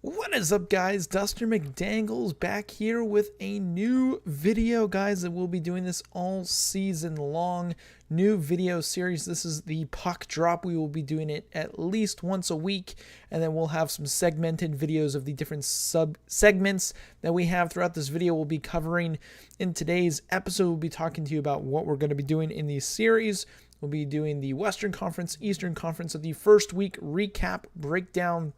What is up, guys? Duster McDangles back here with a new video, guys, that we'll be doing this all season long. New video series. This is the puck drop. We will be doing it at least once a week, and then we'll have some segmented videos of the different sub-segments that we have throughout this video. We'll be covering in today's episode. We'll be talking to you about what we're going to be doing in these series. We'll be doing the Western Conference, Eastern Conference of the first week recap, breakdown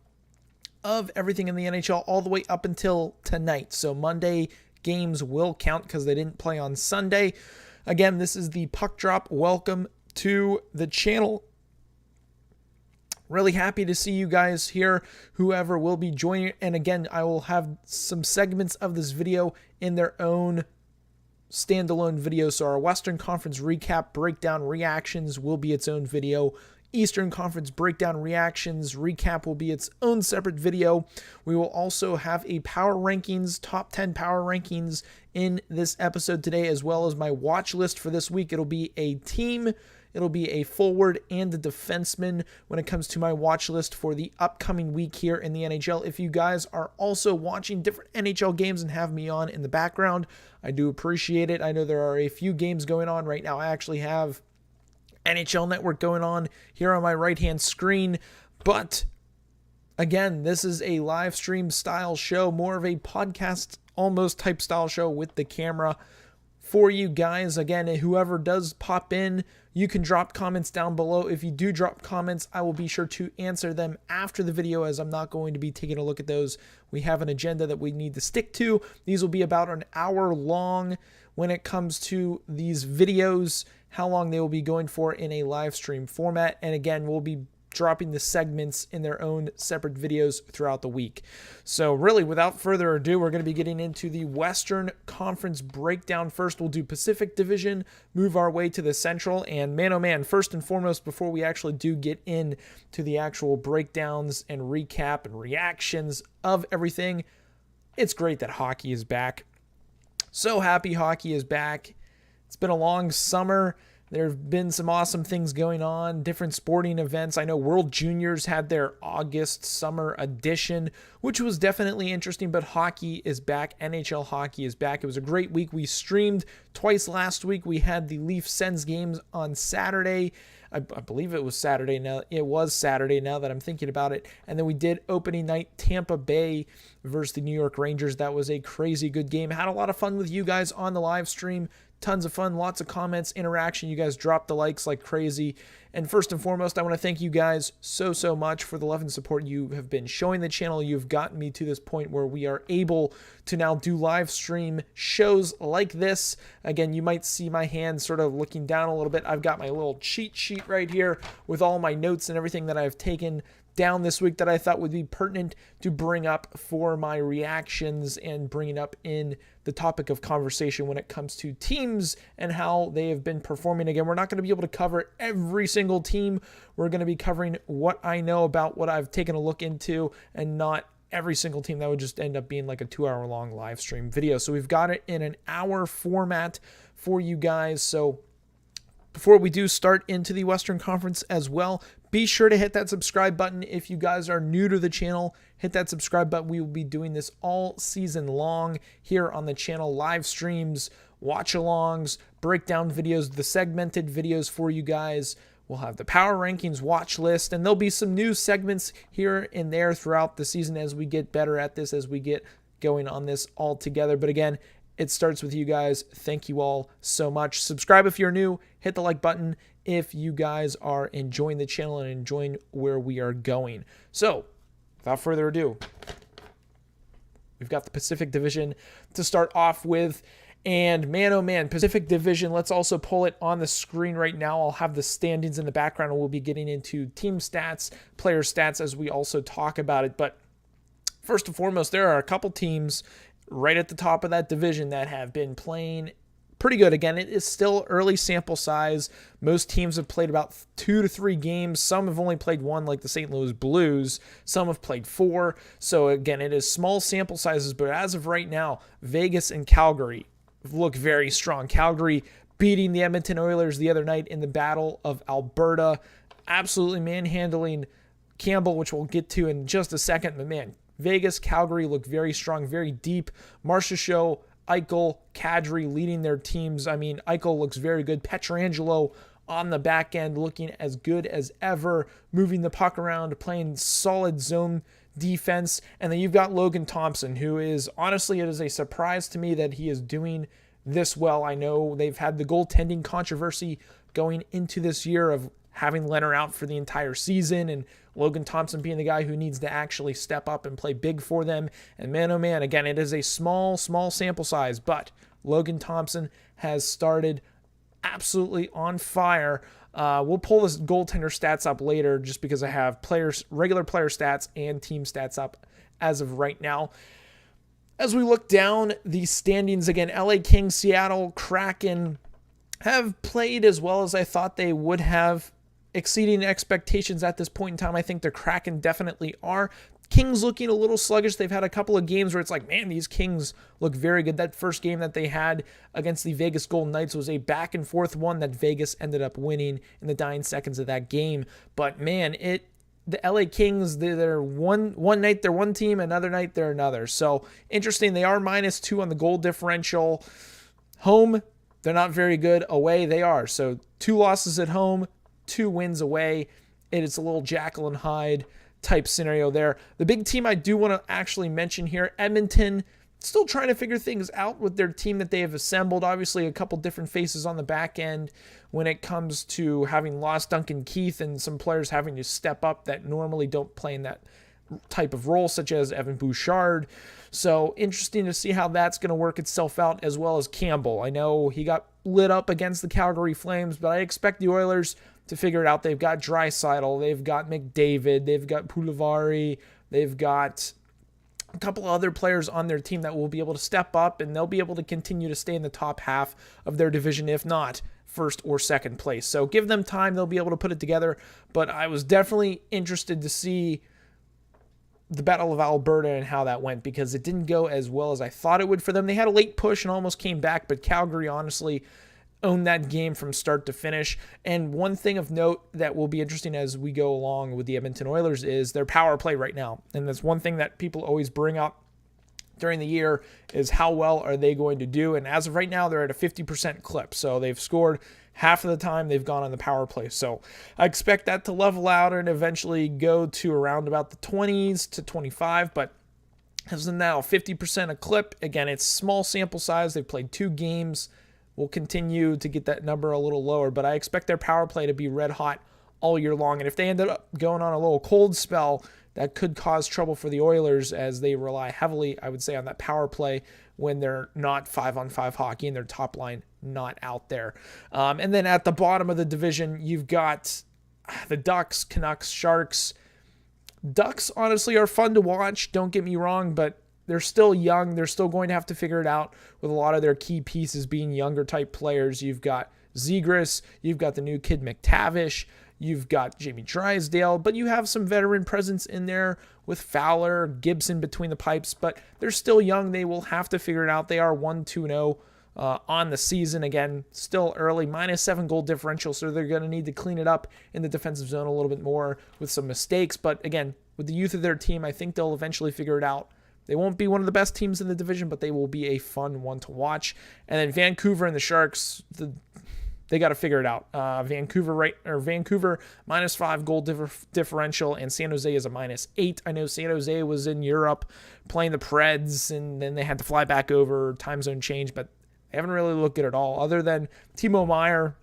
of everything in the NHL all the way up until tonight. So Monday games will count because they didn't play on Sunday. Again, this is the puck drop. Welcome to the channel. Really happy to see you guys here, whoever will be joining. And again, I will have some segments of this video in their own standalone video. So our Western Conference recap, breakdown, reactions will be its own video. Eastern Conference breakdown, reactions, recap will be its own separate video. We will also have a power rankings, top 10 power rankings in this episode today, as well as my watch list for this week. It'll be a team, it'll be a forward and a defenseman when it comes to my watch list for the upcoming week here in the NHL. If you guys are also watching different NHL games and have me on in the background, I do appreciate it. I know there are a few games going on right now. I actually have NHL Network going on here on my right-hand screen. But again, this is a live stream style show, more of a podcast almost type style show with the camera for you guys. Again, whoever does pop in, you can drop comments down below. If you do drop comments, I will be sure to answer them after the video, as I'm not going to be taking a look at those. We have an agenda that we need to stick to. These will be about an hour long when it comes to these videos, how long they will be going for in a live stream format. And again, we'll be dropping the segments in their own separate videos throughout the week. So really, without further ado, we're going to be getting into the Western Conference breakdown. First, we'll do Pacific Division, move our way to the Central, and man, oh man, first and foremost, before we actually do get into the actual breakdowns and recap and reactions of everything, it's great that hockey is back. So happy hockey is back. It's been a long summer. There have been some awesome things going on, different sporting events. I know World Juniors had their August summer edition, which was definitely interesting, but hockey is back. NHL hockey is back. It was a great week. We streamed twice last week. We had the Leaf Sens games on Saturday. I believe it was Saturday now. It was Saturday now that I'm thinking about it. And then we did opening night Tampa Bay versus the New York Rangers. That was a crazy good game. Had a lot of fun with you guys on the live stream. Tons of fun, lots of comments, interaction. You guys dropped the likes like crazy. And first and foremost, I want to thank you guys so much for the love and support you have been showing the channel. You've gotten me to this point where we are able to now do live stream shows like this. Again, you might see my hand sort of looking down a little bit. I've got my little cheat sheet right here with all my notes and everything that I've taken down this week that I thought would be pertinent to bring up for my reactions and bringing up in the topic of conversation when it comes to teams and how they have been performing. Again, we're not going to be able to cover every single team. We're going to be covering what I know about what I've taken a look into, and not every single team. That would just end up being like a 2-hour long live stream video. So we've got it in an hour format for you guys. So before we do start into the Western Conference as well, be sure to hit that subscribe button. If you guys are new to the channel, hit that subscribe button. We will be doing this all season long here on the channel. Live streams, watch-alongs, breakdown videos, the segmented videos for you guys. We'll have the power rankings watch list, and there'll be some new segments here and there throughout the season as we get better at this, as we get going on this all together. But again, it starts with you guys. Thank you all so much. Subscribe if you're new. Hit the like button if you guys are enjoying the channel and enjoying where we are going. So, without further ado, we've got the Pacific Division to start off with. And man, oh man, Pacific Division, let's also pull it on the screen right now. I'll have the standings in the background, and we'll be getting into team stats, player stats as we also talk about it. But first and foremost, there are a couple teams right at the top of that division that have been playing pretty good. Again, it is still early sample size. Most teams have played about 2 to 3 games. Some have only played 1, like the St. Louis Blues. Some have played 4. So again, it is small sample sizes, but as of right now, Vegas and Calgary look very strong. Calgary beating the Edmonton Oilers the other night in the Battle of Alberta. Absolutely manhandling Campbell, which we'll get to in just a second. But man, Vegas, Calgary look very strong, very deep. Marchessault, Eichel, Kadri leading their teams. I mean, Eichel looks very good. Pietrangelo on the back end looking as good as ever, moving the puck around, playing solid zone defense. And then you've got Logan Thompson, who is, honestly, it is a surprise to me that he is doing this well. I know they've had the goaltending controversy going into this year of having Leonard out for the entire season and Logan Thompson being the guy who needs to actually step up and play big for them. And man, oh man, again, it is a small sample size, but Logan Thompson has started absolutely on fire. We'll pull this goaltender stats up later just because I have regular player stats and team stats up as of right now. As we look down the standings again, LA Kings, Seattle Kraken have played as well as I thought they would have, exceeding expectations at this point in time. I think the Kraken definitely are. Kings looking a little sluggish. They've had a couple of games where it's like, man, these Kings look very good. That first game that they had against the Vegas Golden Knights was a back and forth one that Vegas ended up winning in the dying seconds of that game. But man, the LA Kings, they're one night they're one team, another night they're another. So interesting. They are -2 on the goal differential. Home, they're not very good. Away, they are. So 2 losses at home, 2 wins away. It is a little Jekyll and Hyde type scenario there. The big team I do want to actually mention here, Edmonton, still trying to figure things out with their team that they have assembled. Obviously, a couple different faces on the back end when it comes to having lost Duncan Keith and some players having to step up that normally don't play in that type of role, such as Evan Bouchard. So interesting to see how that's going to work itself out, as well as Campbell. I know he got lit up against the Calgary Flames, but I expect the Oilers to figure it out. They've got Draisaitl, they've got McDavid, they've got Puljujarvi, they've got a couple of other players on their team that will be able to step up, and they'll be able to continue to stay in the top half of their division, if not first or second place. So give them time, they'll be able to put it together. But I was definitely interested to see the Battle of Alberta and how that went, because it didn't go as well as I thought it would for them. They had a late push and almost came back, but Calgary honestly owned that game from start to finish. And one thing of note that will be interesting as we go along with the Edmonton Oilers is their power play right now. And that's one thing that people always bring up during the year, is how well are they going to do. And as of right now, they're at a 50% clip. So they've scored half of the time they've gone on the power play. So I expect that to level out and eventually go to around about the 20s to 25. But as of now, 50% a clip. Again, it's small sample size. They've played 2 games. We'll continue to get that number a little lower, but I expect their power play to be red hot all year long. And if they ended up going on a little cold spell, that could cause trouble for the Oilers, as they rely heavily, I would say, on that power play when they're not 5-on-5 hockey and their top line not out there. And then at the bottom of the division, you've got the Ducks, Canucks, Sharks. Ducks, honestly, are fun to watch. Don't get me wrong, but they're still young. They're still going to have to figure it out with a lot of their key pieces being younger type players. You've got Zegras, you've got the new kid McTavish, you've got Jamie Drysdale, but you have some veteran presence in there with Fowler, Gibson between the pipes, but they're still young. They will have to figure it out. They are 1-2-0 on the season. Again, still early, -7 goal differential, so they're going to need to clean it up in the defensive zone a little bit more with some mistakes. But again, with the youth of their team, I think they'll eventually figure it out. They won't be one of the best teams in the division, but they will be a fun one to watch. And then Vancouver and the Sharks, they got to figure it out. Vancouver -5 goal differential, and San Jose is a -8. I know San Jose was in Europe playing the Preds, and then they had to fly back over, time zone change, but they haven't really looked good at all, other than Timo Meier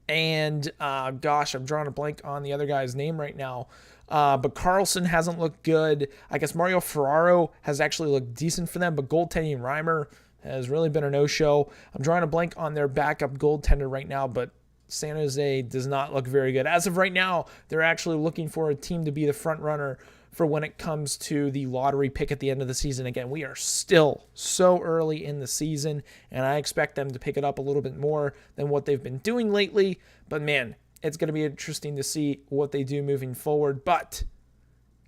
and I'm drawing a blank on the other guy's name right now. But Carlson hasn't looked good. I guess Mario Ferraro has actually looked decent for them, but goaltending Reimer has really been a no-show. I'm drawing a blank on their backup goaltender right now, but San Jose does not look very good. As of right now, they're actually looking for a team to be the front runner for when it comes to the lottery pick at the end of the season. Again, we are still so early in the season, and I expect them to pick it up a little bit more than what they've been doing lately. But man, it's going to be interesting to see what they do moving forward. But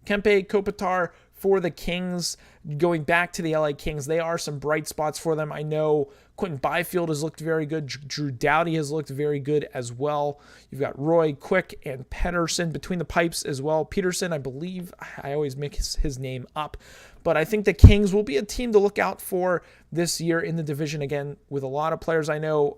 Kempe Kopitar for the Kings, going back to the LA Kings, they are some bright spots for them. I know Quentin Byfield has looked very good. Drew Doughty has looked very good as well. You've got Roy, Quick, and Pedersen between the pipes as well. Peterson, I believe, I always mix his name up. But I think the Kings will be a team to look out for this year in the division, again, with a lot of players. I know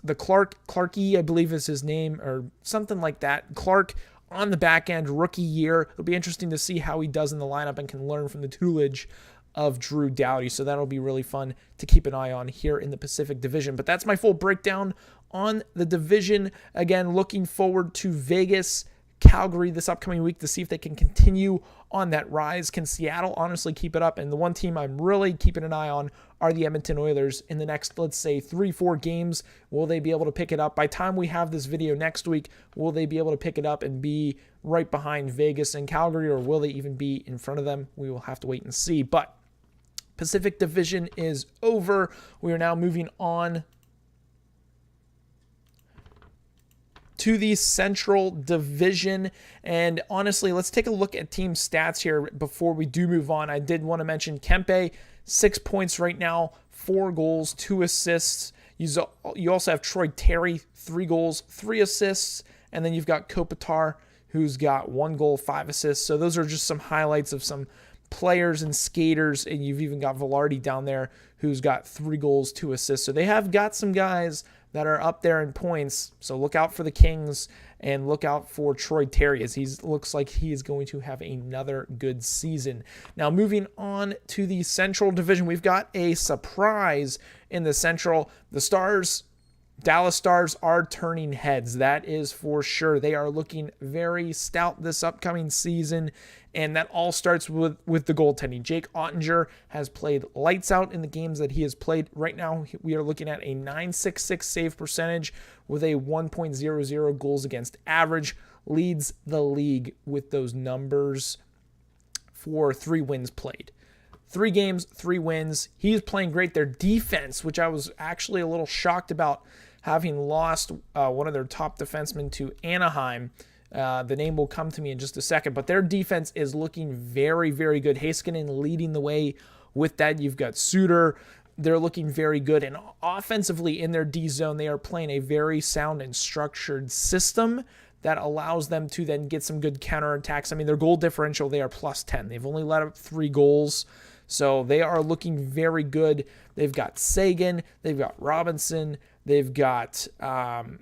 the Clarkey, I believe is his name, or something like that. Clark on the back end, rookie year. It'll be interesting to see how he does in the lineup and can learn from the tutelage of Drew Doughty. So that'll be really fun to keep an eye on here in the Pacific Division. But that's my full breakdown on the division. Again, looking forward to Vegas, Calgary this upcoming week to see if they can continue on that rise. Can Seattle honestly keep it up? And the one team I'm really keeping an eye on are the Edmonton Oilers in the next, let's say, 3-4 games. Will they be able to pick it up? By the time we have this video next week, will they be able to pick it up and be right behind Vegas and Calgary, or will they even be in front of them? We will have to wait and see. But Pacific Division is over. We are now moving on to the Central Division. And honestly, let's take a look at team stats here before we do move on. I did want to mention Kempe, 6 points right now, 4 goals, 2 assists. You also have Troy Terry, 3 goals, 3 assists. And then you've got Kopitar, who's got 1 goal, 5 assists. So those are just some highlights of some players and skaters, and you've even got Velarde down there who's got 3 goals, 2 assists. So they have got some guys that are up there in points. So look out for the Kings and look out for Troy Terry, as he looks like he is going to have another good season. Now moving on to the Central Division, we've got a surprise in the Central. The Dallas Stars are turning heads. That is for sure. They are looking very stout this upcoming season, and that all starts with the goaltending. Jake Ottinger has played lights out in the games that he has played. Right now, we are looking at a .966 save percentage with a 1.00 goals against average. Leads the league with those numbers for 3 wins played. 3 games, 3 wins. He is playing great. Their defense, which I was actually a little shocked about, having lost one of their top defensemen to Anaheim. The name will come to me in just a second, but their defense is looking very, very good. Heiskanen leading the way with that. You've got Suter. They're looking very good. And offensively in their D zone, they are playing a very sound and structured system that allows them to then get some good counterattacks. I mean, their goal differential, they are +10. They've only let up 3 goals. So they are looking very good. They've got Sagan. They've got Robinson. They've got, I'm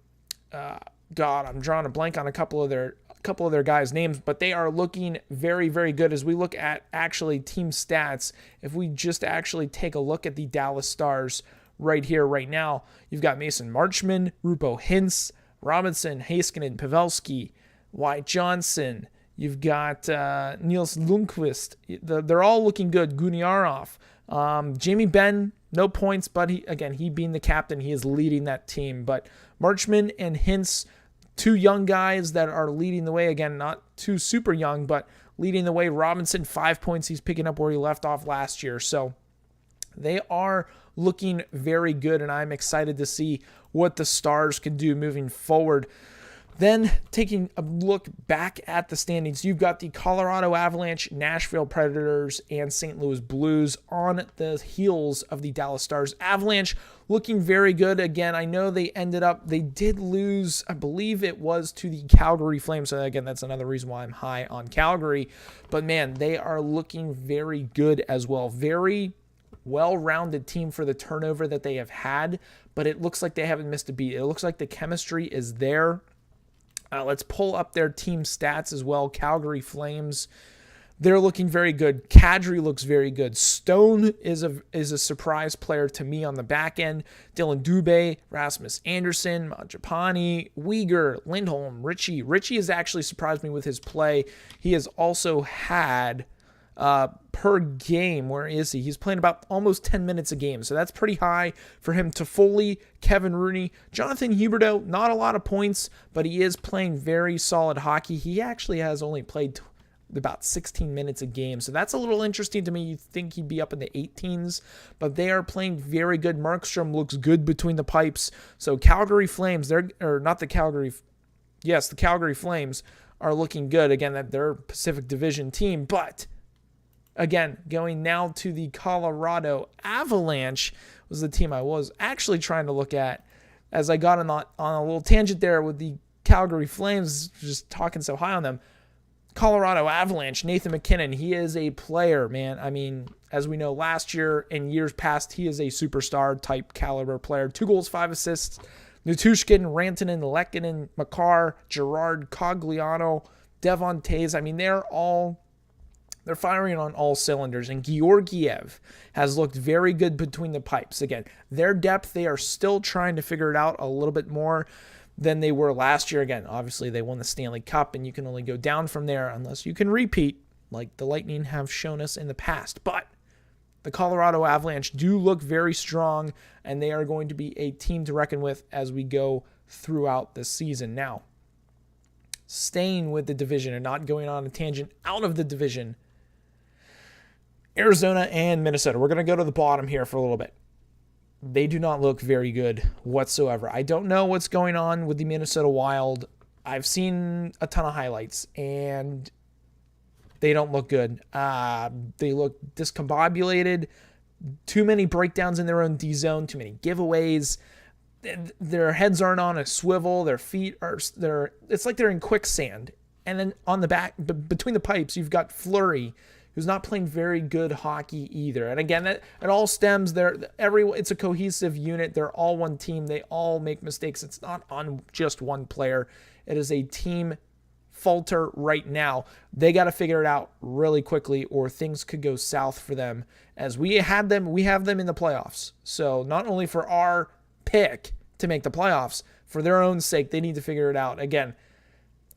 drawing a blank on a couple of their guys' names, but they are looking very, very good. As we look at actually team stats, if we just actually take a look at the Dallas Stars right here, right now, you've got Mason Marchman, Rupo Hintz, Robinson, Heiskanen, Pavelski, Wyatt Johnson. You've got Niels Lundqvist. They're all looking good. Guniarov. Jamie Benn, no points, but he being the captain, he is leading that team. But Marchman and Hintz, 2 young guys that are leading the way. Again, not too super young, but leading the way. Robinson, 5 points. He's picking up where he left off last year. So they are looking very good, and I'm excited to see what the Stars can do moving forward. Then taking a look back at the standings, you've got the Colorado Avalanche, Nashville Predators, and St. Louis Blues on the heels of the Dallas Stars. Avalanche looking very good. Again, I know they did lose, I believe it was to the Calgary Flames. So again, that's another reason why I'm high on Calgary. But man, they are looking very good as well. Very well-rounded team for the turnover that they have had, but it looks like they haven't missed a beat. It looks like the chemistry is there. Let's pull up their team stats as well. Calgary Flames, they're looking very good. Kadri looks very good. Stone is a surprise player to me on the back end. Dylan Dubé, Rasmus Anderson, Mangiapane, Uyghur, Lindholm, Richie. Richie has actually surprised me with his play. He has also had per game, where is he? He's playing about almost 10 minutes a game, so that's pretty high for him. Toffoli, Kevin Rooney, Jonathan Huberdeau, not a lot of points, but he is playing very solid hockey. He actually has only played about 16 minutes a game, so that's a little interesting to me. You'd think he'd be up in the 18s, but they are playing very good. Markstrom looks good between the pipes. So Calgary Flames, the Calgary Flames are looking good. Again, they're a Pacific Division team, but again, going now to the Colorado Avalanche, was the team I was actually trying to look at as I got on a little tangent there with the Calgary Flames, just talking so high on them. Colorado Avalanche, Nathan MacKinnon, he is a player, man. I mean, as we know, last year and years past, he is a superstar type caliber player. 2 goals, 5 assists. Natushkin, Rantanen, Lehkonen, Makar, Gerard, Cogliano, Devon Tays. I mean, they're firing on all cylinders. And Georgiev has looked very good between the pipes. Again, their depth, they are still trying to figure it out a little bit more than they were last year. Again, obviously they won the Stanley Cup, and you can only go down from there unless you can repeat, like the Lightning have shown us in the past. But the Colorado Avalanche do look very strong, and they are going to be a team to reckon with as we go throughout the season. Now, staying with the division and not going on a tangent out of the division, Arizona and Minnesota. We're going to go to the bottom here for a little bit. They do not look very good whatsoever. I don't know what's going on with the Minnesota Wild. I've seen a ton of highlights, and they don't look good. They look discombobulated. Too many breakdowns in their own D zone. Too many giveaways. Their heads aren't on a swivel. Their feet are. It's like they're in quicksand. And then on the back, between the pipes, you've got Fleury, who's not playing very good hockey either. And again, it all stems there. It's a cohesive unit. They're all one team. They all make mistakes. It's not on just one player. It is a team falter right now. They got to figure it out really quickly, or things could go south for them. As we have them in the playoffs. So not only for our pick to make the playoffs, for their own sake, they need to figure it out. Again,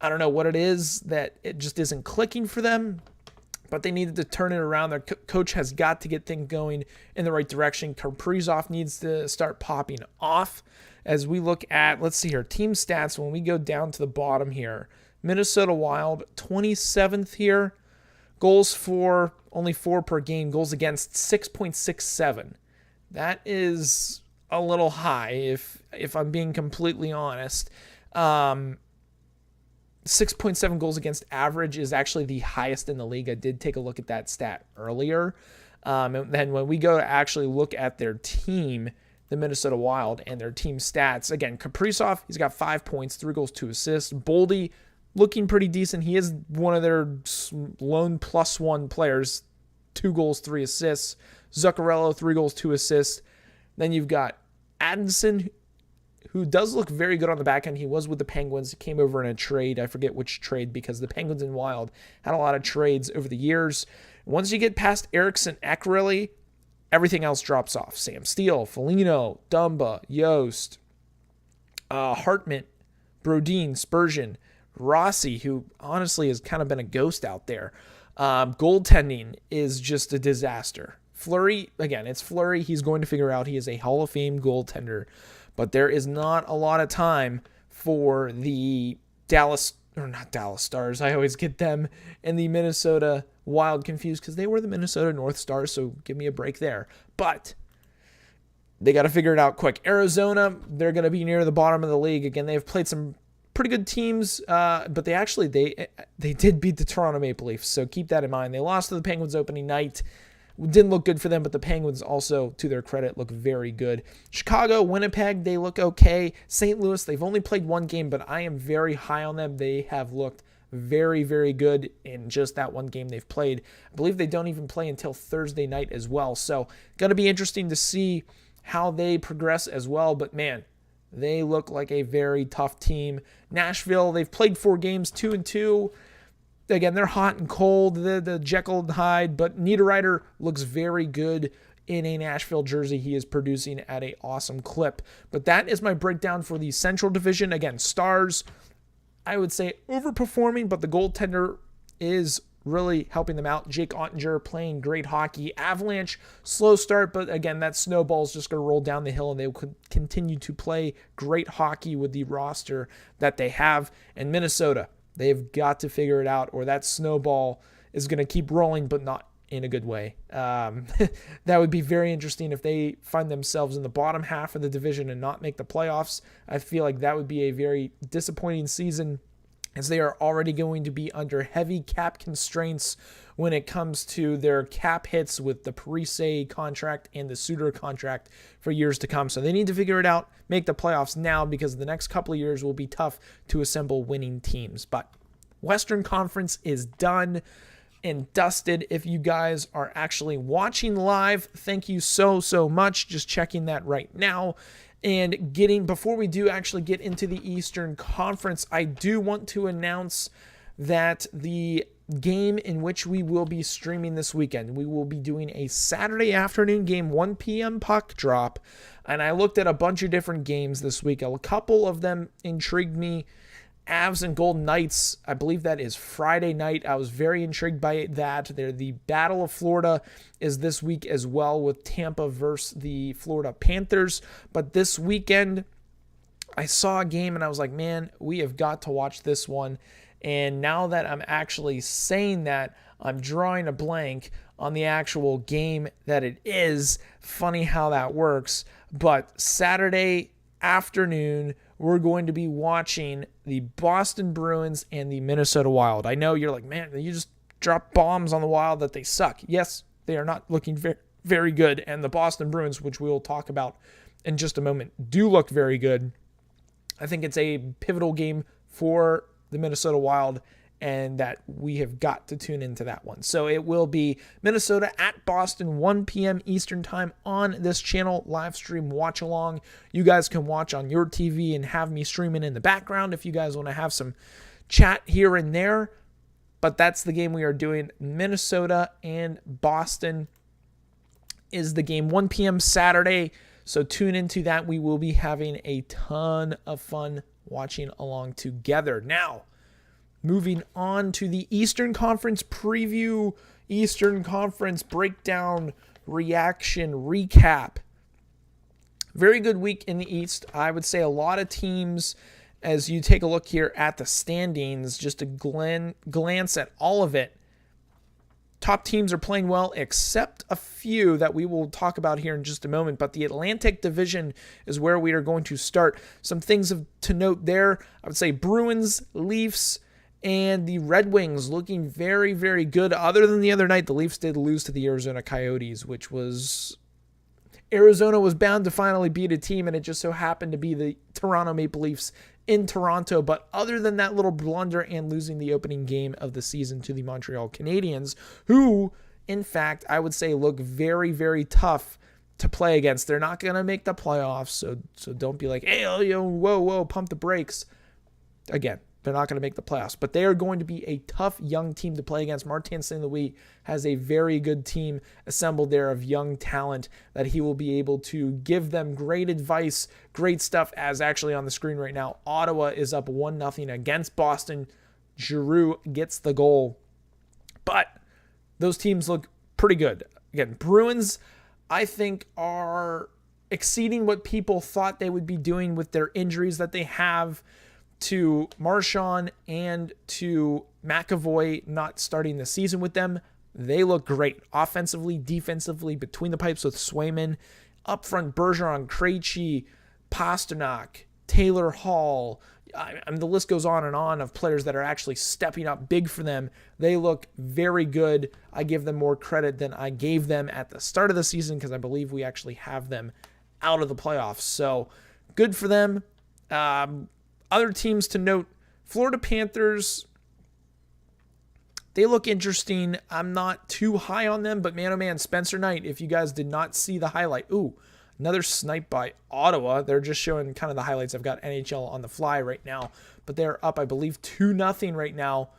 I don't know what it is that it just isn't clicking for them, but they needed to turn it around. Their coach has got to get things going in the right direction. Kaprizov needs to start popping off. As we look at, let's see here, team stats, when we go down to the bottom here, Minnesota Wild, 27th here. Goals for, only 4 per game. Goals against, 6.67. That is a little high, if I'm being completely honest. 6.7 goals against average is actually the highest in the league. I did take a look at that stat earlier. And then when we go to actually look at their team, the Minnesota Wild, and their team stats, again, Kaprizov, he's got 5 points, 3 goals, 2 assists. Boldy, looking pretty decent. He is one of their lone +1 players, 2 goals, 3 assists. Zuccarello, 3 goals, 2 assists. Then you've got Addison, who does look very good on the back end. He was with the Penguins. He came over in a trade. I forget which trade, because the Penguins and Wild had a lot of trades over the years. Once you get past Eriksson Ek, really, everything else drops off. Sam Steele, Foligno, Dumba, Yost, Hartman, Brodin, Spurgeon, Rossi, who honestly has kind of been a ghost out there. Goaltending is just a disaster. Fleury, again, it's Fleury. He's going to figure out he is a Hall of Fame goaltender. But there is not a lot of time for the not Dallas Stars. I always get them and the Minnesota Wild confused because they were the Minnesota North Stars, so give me a break there. But they got to figure it out quick. Arizona, they're going to be near the bottom of the league. Again, they've played some pretty good teams, but they did beat the Toronto Maple Leafs, so keep that in mind. They lost to the Penguins opening night. Didn't look good for them, but the Penguins also, to their credit, look very good. Chicago, Winnipeg, they look okay. St. Louis, they've only played 1 game, but I am very high on them. They have looked very, very good in just that 1 game they've played. I believe they don't even play until Thursday night as well. So, going to be interesting to see how they progress as well. But, man, they look like a very tough team. Nashville, they've played 4 games, 2-2. Again, they're hot and cold, the Jekyll and Hyde, but Niederreiter looks very good in a Nashville jersey. He is producing at an awesome clip. But that is my breakdown for the Central Division. Again, Stars, I would say overperforming, but the goaltender is really helping them out. Jake Ottinger playing great hockey. Avalanche, slow start, but again, that snowball is just going to roll down the hill, and they will continue to play great hockey with the roster that they have. And Minnesota, they've got to figure it out, or that snowball is going to keep rolling, but not in a good way. That would be very interesting if they find themselves in the bottom half of the division and not make the playoffs. I feel like that would be a very disappointing season as they are already going to be under heavy cap constraints when it comes to their cap hits with the Parise contract and the Suter contract for years to come. So they need to figure it out, make the playoffs now, because the next couple of years will be tough to assemble winning teams. But Western Conference is done and dusted. If you guys are actually watching live, thank you so much. Just checking that right now. And before we do actually get into the Eastern Conference, I do want to announce that the game in which we will be streaming this weekend, we will be doing a Saturday afternoon game, 1 p.m. puck drop. And I looked at a bunch of different games this week. A couple of them intrigued me. Avs and Golden Knights, I believe that is Friday night. I was very intrigued by that. The Battle of Florida is this week as well, with Tampa versus the Florida Panthers. But this weekend, I saw a game and I was like, man, we have got to watch this one. And now that I'm actually saying that, I'm drawing a blank on the actual game that it is. Funny how that works. But Saturday afternoon, we're going to be watching the Boston Bruins and the Minnesota Wild. I know you're like, man, you just drop bombs on the Wild that they suck. Yes, they are not looking very, very good. And the Boston Bruins, which we will talk about in just a moment, do look very good. I think it's a pivotal game for the Minnesota Wild, and that we have got to tune into that one. So it will be Minnesota at Boston, 1 p.m. Eastern time on this channel, live stream watch along. You guys can watch on your TV and have me streaming in the background if you guys want to have some chat here and there. But that's the game we are doing. Minnesota and Boston is the game, 1 p.m. Saturday. So tune into that. We will be having a ton of fun watching along together. Now, moving on to the Eastern Conference preview, Eastern Conference breakdown, reaction, recap. Very good week in the East. I would say a lot of teams, as you take a look here at the standings, just a glance at all of it, top teams are playing well, except a few that we will talk about here in just a moment. But the Atlantic Division is where we are going to start. Some things to note there. I would say Bruins, Leafs, and the Red Wings looking very, very good. Other than the other night, the Leafs did lose to the Arizona Coyotes, which was... Arizona was bound to finally beat a team, and it just so happened to be the Toronto Maple Leafs in Toronto. But other than that little blunder and losing the opening game of the season to the Montreal Canadiens, who, in fact, I would say look very, very tough to play against. They're not going to make the playoffs, so don't be like, hey, whoa, pump the brakes. Again, they're not going to make the playoffs, but they are going to be a tough young team to play against. Martin St. Louis has a very good team assembled there of young talent that he will be able to give them great advice, great stuff, as actually on the screen right now. Ottawa is up 1-0 against Boston. Giroux gets the goal, but those teams look pretty good. Again, Bruins, I think, are exceeding what people thought they would be doing with their injuries that they have to Marchand and to McAvoy not starting the season with them. They look great offensively, defensively, between the pipes with Swayman. Up front, Bergeron, Krejci, Pasternak, Taylor Hall. The list goes on and on of players that are actually stepping up big for them. They look very good. I give them more credit than I gave them at the start of the season, because I believe we actually have them out of the playoffs. So good for them. Other teams to note, Florida Panthers, they look interesting. I'm not too high on them, but man, oh man, Spencer Knight, if you guys did not see the highlight, another snipe by Ottawa. They're just showing kind of the highlights. I've got NHL on the fly right now, but they're up, I believe, 2-0 right now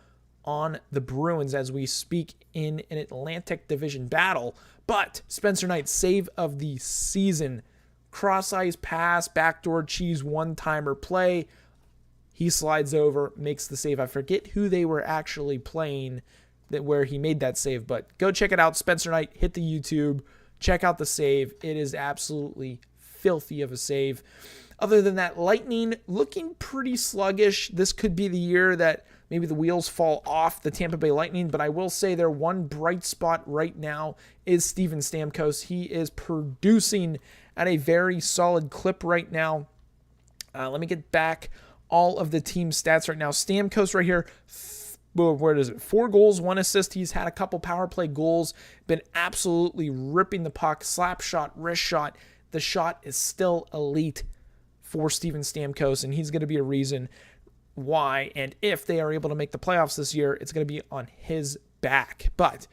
on the Bruins as we speak in an Atlantic Division battle. But Spencer Knight, save of the season. Cross-ice pass, backdoor cheese, one-timer play. He slides over, makes the save. I forget who they were actually playing where he made that save, but go check it out. Spencer Knight, hit the YouTube, check out the save. It is absolutely filthy of a save. Other than that, Lightning looking pretty sluggish. This could be the year that maybe the wheels fall off the Tampa Bay Lightning, but I will say their one bright spot right now is Steven Stamkos. He is producing at a very solid clip right now. Let me get back all of the team stats right now. Stamkos right here, where is it? 4 goals, 1 assist. He's had a couple power play goals, been absolutely ripping the puck, slap shot, wrist shot. The shot is still elite for Steven Stamkos, and he's going to be a reason why. And if they are able to make the playoffs this year, it's going to be on his back. But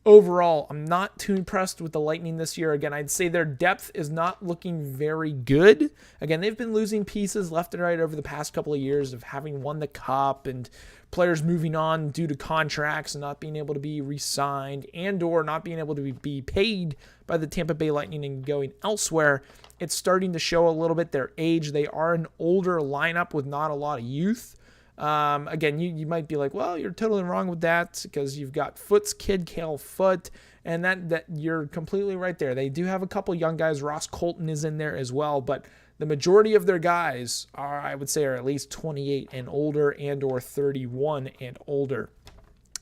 overall, I'm not too impressed with the Lightning this year. Again, I'd say their depth is not looking very good. Again, they've been losing pieces left and right over the past couple of years of having won the cup and players moving on due to contracts and not being able to be re-signed and or not being able to be paid by the Tampa Bay Lightning and going elsewhere. It's starting to show a little bit their age. They are an older lineup with not a lot of youth. Again, you might be like, well, you're totally wrong with that because you've got Foot's kid, Cale Foot, and that you're completely right there. They do have a couple young guys. Ross Colton is in there as well, but the majority of their guys are, I would say, are at least 28 and older and or 31 and older.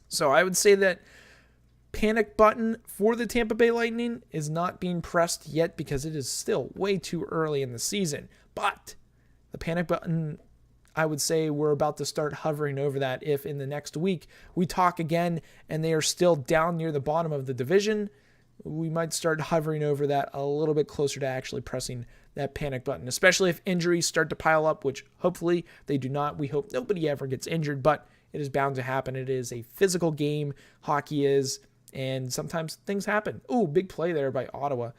So I would say that panic button for the Tampa Bay Lightning is not being pressed yet because it is still way too early in the season. But the panic button, I would say we're about to start hovering over that if in the next week we talk again and they are still down near the bottom of the division. We might start hovering over that a little bit closer to actually pressing that panic button, especially if injuries start to pile up, which hopefully they do not. We hope nobody ever gets injured, but it is bound to happen. It is a physical game, hockey is, and sometimes things happen. Ooh, big play there by Ottawa.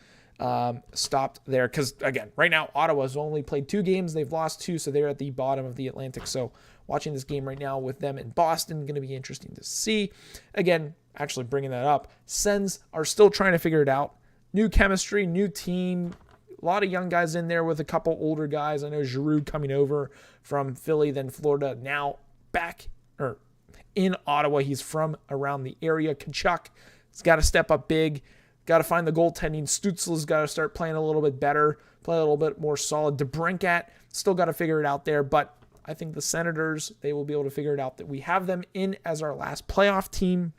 Stopped there because, again, right now Ottawa's only played 2 games. They've lost 2, so they're at the bottom of the Atlantic. So watching this game right now with them in Boston, going to be interesting to see. Again, actually bringing that up, Sens are still trying to figure it out. New chemistry, new team, a lot of young guys in there with a couple older guys. I know Giroux coming over from Philly, then Florida, now back in Ottawa. He's from around the area. Kachuk has got to step up big. Got to find the goaltending. Stützle's got to start playing a little bit better, play a little bit more solid. DeBrincat still got to figure it out there, but I think the Senators, they will be able to figure it out that we have them in as our last playoff team.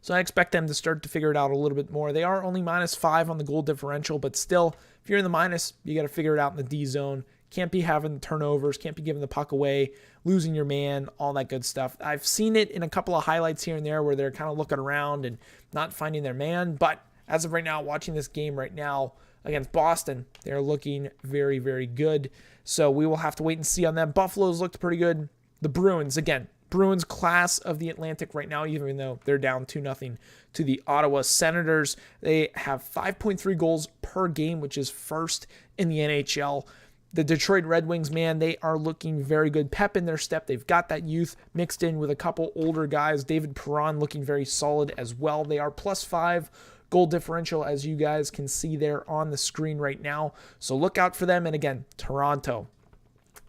So I expect them to start to figure it out a little bit more. They are only -5 on the goal differential, but still, if you're in the minus, you got to figure it out in the D zone. Can't be having turnovers, can't be giving the puck away, losing your man, all that good stuff. I've seen it in a couple of highlights here and there where they're kind of looking around and not finding their man. But as of right now, watching this game right now against Boston, they're looking very, very good. So we will have to wait and see on them. Buffalo's looked pretty good. The Bruins, again, Bruins class of the Atlantic right now, even though they're down 2-0 to the Ottawa Senators. They have 5.3 goals per game, which is first in the NHL. The Detroit Red Wings, man, they are looking very good. Pep in their step. They've got that youth mixed in with a couple older guys. David Perron looking very solid as well. They are +5 goal differential, as you guys can see there on the screen right now. So look out for them. And again, Toronto,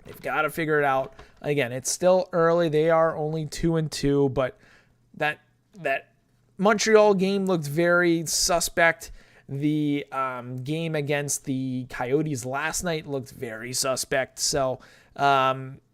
they've got to figure it out. Again, it's still early. They are only 2-2, but that Montreal game looked very suspect. The game against the Coyotes last night looked very suspect. So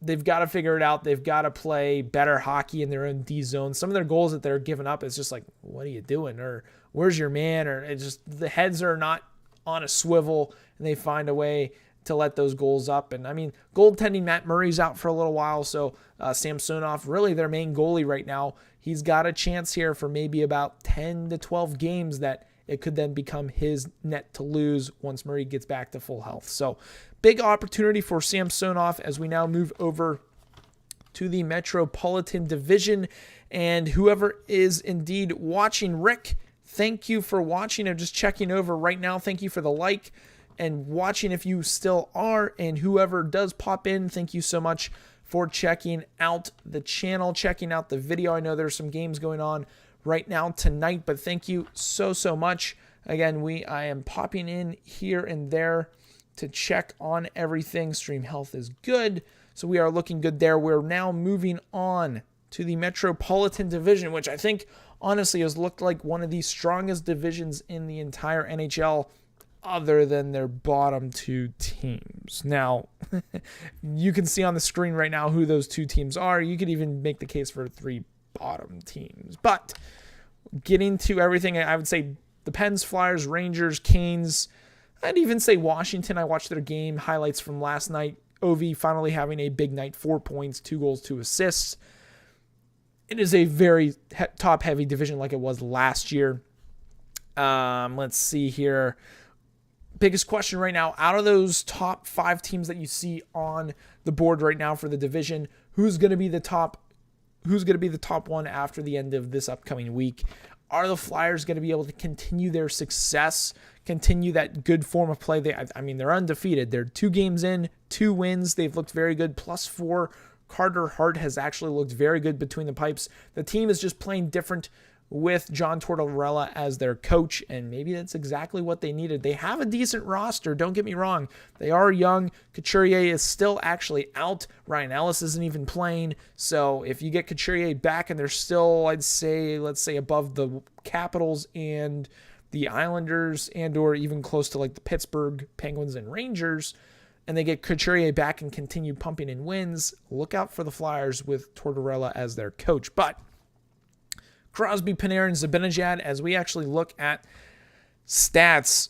they've got to figure it out. They've got to play better hockey in their own D zone. Some of their goals that they're giving up is just like, what are you doing? Or where's your man? Or it's just the heads are not on a swivel, and they find a way to let those goals up. And I mean, goaltending, Matt Murray's out for a little while. So Samsonov, really their main goalie right now, he's got a chance here for maybe about 10 to 12 games that it could then become his net to lose once Murray gets back to full health. So big opportunity for Samsonov as we now move over to the Metropolitan Division. And whoever is indeed watching, Rick, thank you for watching. I'm just checking over right now. Thank you for the like and watching if you still are. And whoever does pop in, thank you so much for checking out the channel, checking out the video. I know there's some games going on right now tonight, but thank you so much. Again, I am popping in here and there to check on everything. Stream health is good, so we are looking good there. We're now moving on to the Metropolitan Division, which I think honestly has looked like one of the strongest divisions in the entire NHL, other than their bottom 2 teams. Now, you can see on the screen right now who those 2 teams are. You could even make the case for 3 bottom teams. But getting to everything, I would say the Pens, Flyers, Rangers, Canes. I'd even say Washington. I watched their game highlights from last night. Ovi finally having a big night, 4 points, 2 goals, 2 assists. It is a very top-heavy division like it was last year. Let's see here. Biggest question right now, out of those top 5 teams that you see on the board right now for the division, who's going to be the top one after the end of this upcoming week? Are the Flyers going to be able to continue their success, continue that good form of play? They're undefeated. They're 2 games in, 2 wins. They've looked very good. +4. Carter Hart has actually looked very good between the pipes. The team is just playing different with John Tortorella as their coach, and maybe that's exactly what they needed. They have a decent roster, don't get me wrong. They are young. Couturier is still actually out. Ryan Ellis isn't even playing. So if you get Couturier back and they're still, let's say above the Capitals and the Islanders and or even close to like the Pittsburgh Penguins and Rangers, and they get Couturier back and continue pumping in wins, look out for the Flyers with Tortorella as their coach. But Crosby, Panarin, Zibanejad, as we actually look at stats,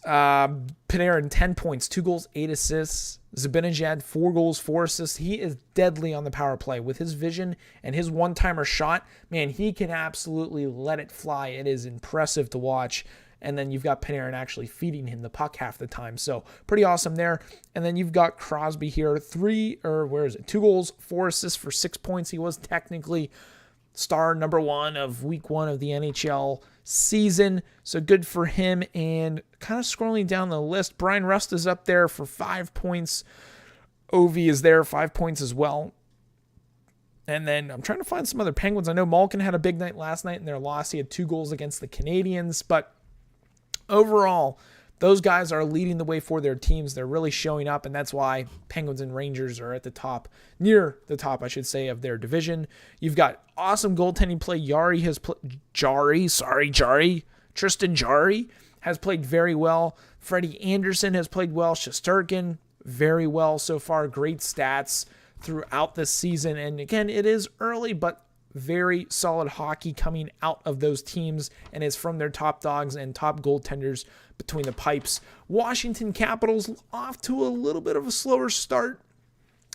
Panarin 10 points, 2 goals, 8 assists. Zibanejad 4 goals, 4 assists. He is deadly on the power play. With his vision and his one-timer shot, man, he can absolutely let it fly. It is impressive to watch. And then you've got Panarin actually feeding him the puck half the time. So pretty awesome there. And then you've got Crosby here, 2 goals, 4 assists for 6 points. He was technically star number 1 of week 1 of the NHL season. So good for him. And kind of scrolling down the list, Brian Rust is up there for 5 points. Ovi is there, 5 points as well. And then I'm trying to find some other Penguins. I know Malkin had a big night last night in their loss. He had 2 goals against the Canadiens. But overall, those guys are leading the way for their teams. They're really showing up, and that's why Penguins and Rangers are at the top, near the top, I should say, of their division. You've got awesome goaltending play. Tristan Jarry has played very well. Freddie Anderson has played well. Shesterkin, very well so far. Great stats throughout this season. And again, it is early, but very solid hockey coming out of those teams, and it's from their top dogs and top goaltenders between the pipes. Washington Capitals off to a little bit of a slower start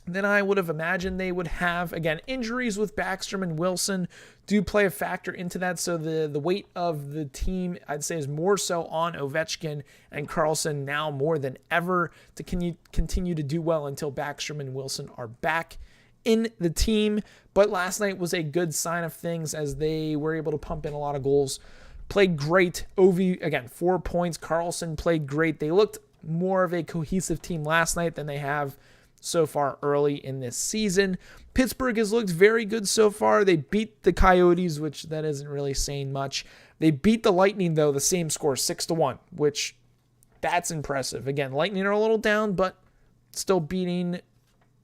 than I would have imagined they would have. Again, injuries with Backstrom and Wilson do play a factor into that, so the weight of the team, I'd say, is more so on Ovechkin and Karlsson now more than ever to continue to do well until Backstrom and Wilson are back in the team. But last night was a good sign of things as they were able to pump in a lot of goals. Played great. Ovi, again, 4 points. Karlsson played great. They looked more of a cohesive team last night than they have so far early in this season. Pittsburgh has looked very good so far. They beat the Coyotes, which that isn't really saying much. They beat the Lightning, though, the same score, 6-1, which that's impressive. Again, Lightning are a little down, but still beating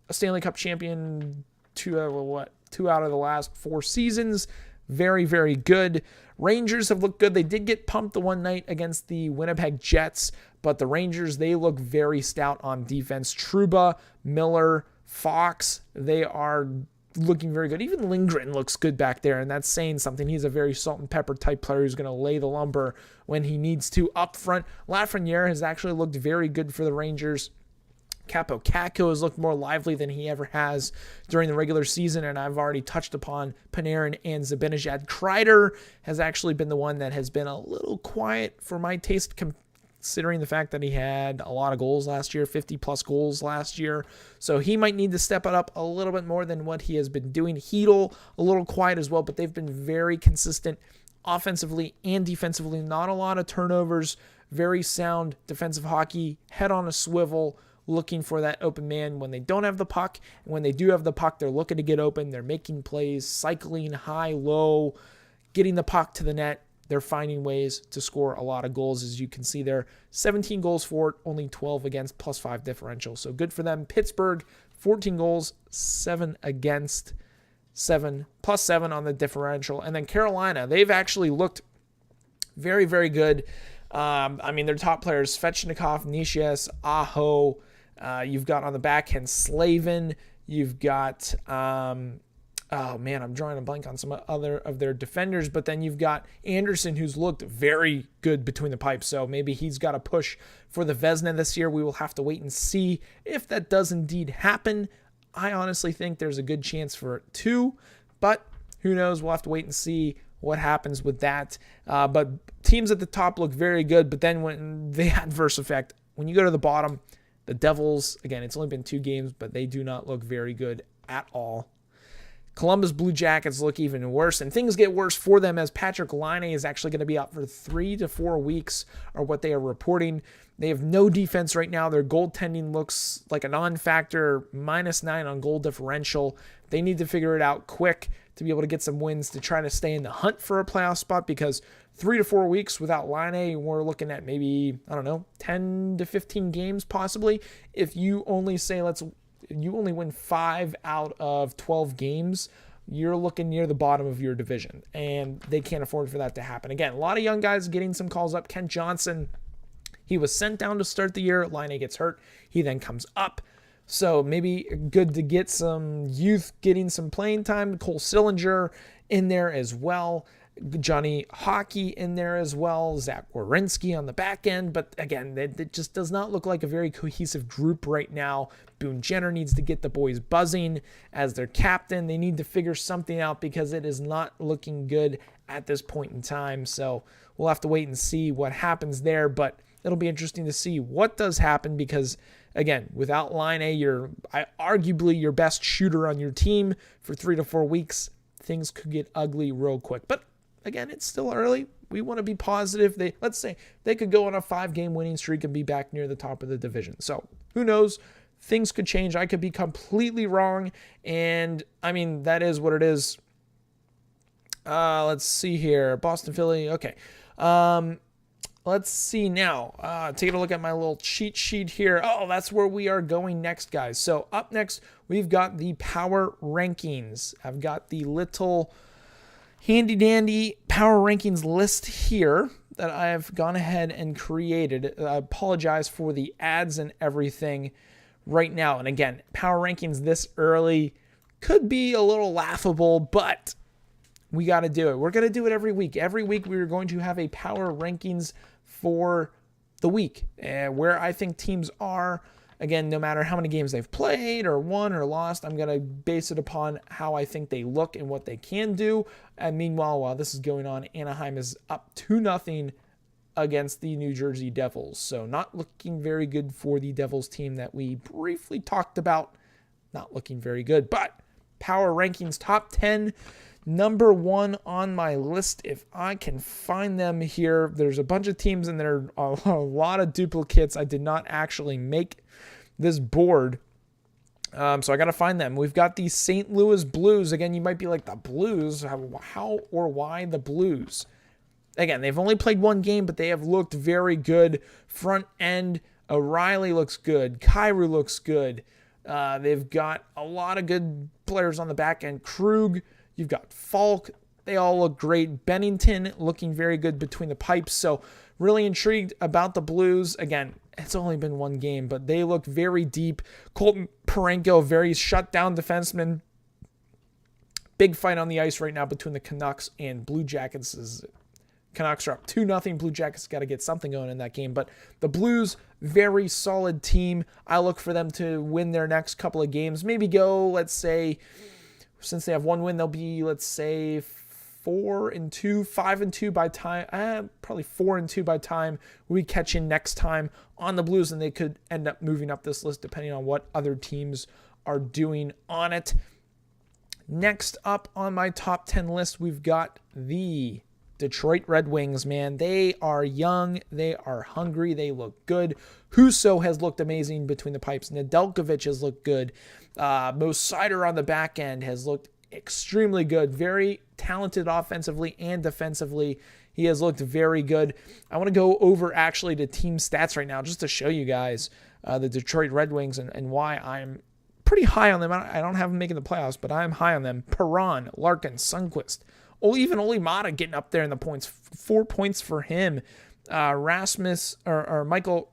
a Stanley Cup champion 2 out of the last 4 seasons. Very, very good. Rangers have looked good. They did get pumped the one night against the Winnipeg Jets, but the Rangers, they look very stout on defense. Trouba, Miller, Fox, they are looking very good. Even Lindgren looks good back there, and that's saying something. He's a very salt and pepper type player who's going to lay the lumber when he needs to. Up front, Lafreniere has actually looked very good for the Rangers. Capo Caco has looked more lively than he ever has during the regular season, and I've already touched upon Panarin and Zibanejad. Kreider has actually been the one that has been a little quiet for my taste, considering the fact that he had a lot of goals last year, 50-plus goals last year. So he might need to step it up a little bit more than what he has been doing. Hedl, a little quiet as well, but they've been very consistent offensively and defensively. Not a lot of turnovers, very sound defensive hockey, head on a swivel, looking for that open man when they don't have the puck. And when they do have the puck, they're looking to get open. They're making plays, cycling high, low, getting the puck to the net. They're finding ways to score a lot of goals, as you can see there. 17 goals for, only 12 against, +5 differential. So good for them. Pittsburgh, 14 goals, 7 against, +7 on the differential. And then Carolina, they've actually looked very, very good. Their top players, Svechnikov, Nishias, Aho. You've got on the backhand Slavin. You've got oh man, I'm drawing a blank on some other of their defenders, but then you've got Anderson, who's looked very good between the pipes, so maybe he's got a push for the Vezina this year. We will have to wait and see if that does indeed happen. I honestly think there's a good chance for it too, but who knows? We'll have to wait and see what happens with that. But teams at the top look very good, but then when the adverse effect, when you go to the bottom, the Devils, again, it's only been 2 games, but they do not look very good at all. Columbus Blue Jackets look even worse, and things get worse for them as Patrick Laine is actually going to be out for 3 to 4 weeks, are what they are reporting. They have no defense right now. Their goaltending looks like a non-factor, -9 on goal differential. They need to figure it out quick to be able to get some wins to try to stay in the hunt for a playoff spot, because 3 to 4 weeks without Laine, we're looking at maybe, 10 to 15 games possibly. If you only say, you only win 5 out of 12 games, you're looking near the bottom of your division, and they can't afford for that to happen. Again, a lot of young guys getting some calls up. Kent Johnson, he was sent down to start the year. Laine gets hurt. He then comes up. So maybe good to get some youth getting some playing time. Cole Sillinger in there as well. Johnny Hockey in there as well. Zach Werenski on the back end. But again, it just does not look like a very cohesive group right now. Boone Jenner needs to get the boys buzzing as their captain. They need to figure something out because it is not looking good at this point in time. So we'll have to wait and see what happens there. But it'll be interesting to see what does happen because, again, without Laine, you're arguably your best shooter on your team for 3 to 4 weeks. Things could get ugly real quick. But again, it's still early. We want to be positive. Let's say they could go on a 5-game winning streak and be back near the top of the division. So who knows? Things could change. I could be completely wrong. And I mean, that is what it is. Let's see here. Boston, Philly. Okay. Let's see now. Taking a look at my little cheat sheet here. Oh, that's where we are going next, guys. So up next, we've got the power rankings. I've got the little handy dandy power rankings list here that I've gone ahead and created. I apologize for the ads and everything right now. And again, power rankings this early could be a little laughable, but we got to do it. We're going to do it every week. Every week we are going to have a power rankings for the week where I think teams are. Again, no matter how many games they've played or won or lost, I'm going to base it upon how I think they look and what they can do. And meanwhile, while this is going on, Anaheim is up 2-0 against the New Jersey Devils. So not looking very good for the Devils team that we briefly talked about. Not looking very good. But power rankings, top 10. Number 1 on my list, if I can find them here. There's a bunch of teams and there are a lot of duplicates. I did not actually make this board, so I got to find them. We've got the St. Louis Blues. Again, you might be like, the Blues? How or why the Blues? Again, they've only played 1 game, but they have looked very good. Front end, O'Reilly looks good. Kyrou looks good. They've got a lot of good players on the back end. Krug, you've got Falk. They all look great. Bennington looking very good between the pipes. So really intrigued about the Blues. Again, it's only been 1 game, but they look very deep. Colton Parayko, very shut down defenseman. Big fight on the ice right now between the Canucks and Blue Jackets. Canucks are up 2-0. Blue Jackets got to get something going in that game. But the Blues, very solid team. I look for them to win their next couple of games. Maybe go, let's say, since they have 1 win, they'll be, let's say, 4-2, 5-2 by time. Probably 4-2 by time we catch in next time on the Blues, and they could end up moving up this list depending on what other teams are doing on it. Next up on my top 10 list, we've got the Detroit Red Wings, man. They are young. They are hungry. They look good. Husso has looked amazing between the pipes. Nedeljkovic has looked good. Mo Seider on the back end has looked extremely good. Very talented offensively and defensively. He has looked very good. I want to go over actually to team stats right now just to show you guys the Detroit Red Wings and why I'm pretty high on them. I don't have them making the playoffs, but I'm high on them. Perron, Larkin, Sundqvist. Even Oli Mata getting up there in the points. 4 points for him. Michael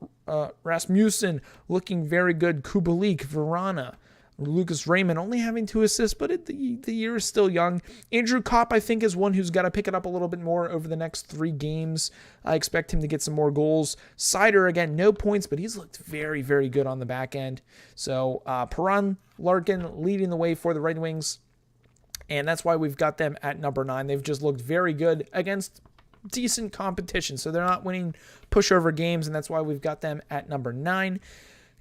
Rasmussen looking very good. Kubalik, Verana. Lucas Raymond only having 2 assists, but the year is still young. Andrew Kopp, I think, is one who's got to pick it up a little bit more over the next 3 games. I expect him to get some more goals. Sider, again, no points, but he's looked very, very good on the back end. So Perron, Larkin leading the way for the Red Wings, and that's why we've got them at number 9. They've just looked very good against decent competition, so they're not winning pushover games, and that's why we've got them at number 9.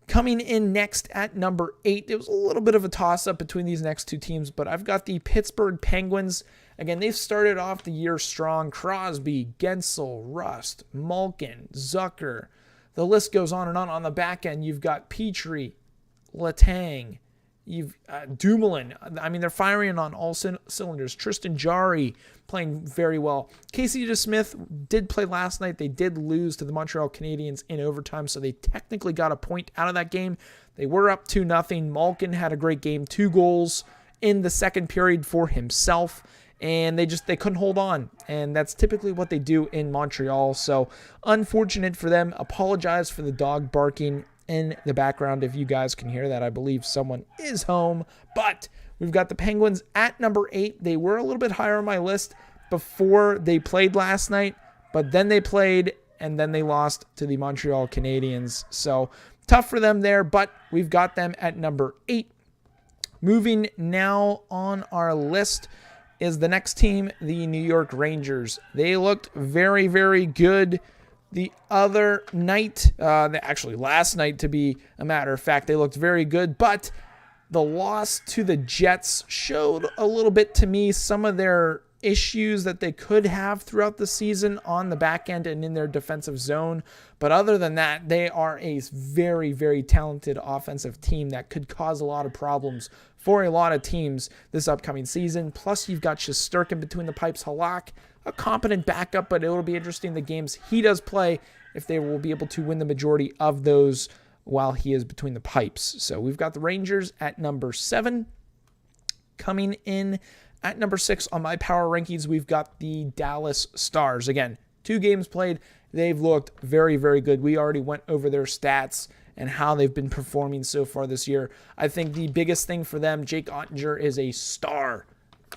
Coming in next at number 8, it was a little bit of a toss-up between these next 2 teams, but I've got the Pittsburgh Penguins. Again, they've started off the year strong. Crosby, Gensel, Rust, Malkin, Zucker. The list goes on and on. On the back end, you've got Petrie, Letang, you've Dumoulin. I mean, they're firing on all cylinders. Tristan Jarry playing very well. Casey DeSmith did play last night. They did lose to the Montreal Canadiens in overtime, so they technically got a point out of that game. They were up 2-0. Malkin had a great game, 2 goals in the second period for himself, and they couldn't hold on, and that's typically what they do in Montreal. So unfortunate for them. Apologize for the dog barking in the background if you guys can hear that. I believe someone is home, but we've got the Penguins at number 8. They were a little bit higher on my list before they played last night, but then they played and then they lost to the Montreal Canadiens. So tough for them there, but we've got them at number 8. Moving now on our list is the next team, the New York Rangers. They looked very, very good the other night, actually last night to be a matter of fact. They looked very good, but the loss to the Jets showed a little bit to me some of their issues that they could have throughout the season on the back end and in their defensive zone. But other than that, they are a very, very talented offensive team that could cause a lot of problems for a lot of teams this upcoming season. Plus, you've got Shesterkin between the pipes, Halak, a competent backup, but it will be interesting the games he does play if they will be able to win the majority of those while he is between the pipes. So we've got the Rangers at number 7. Coming in at number 6 on my power rankings, we've got the Dallas Stars. Again, 2 games played. They've looked very, very good. We already went over their stats and how they've been performing so far this year. I think the biggest thing for them, Jake Ottinger is a star.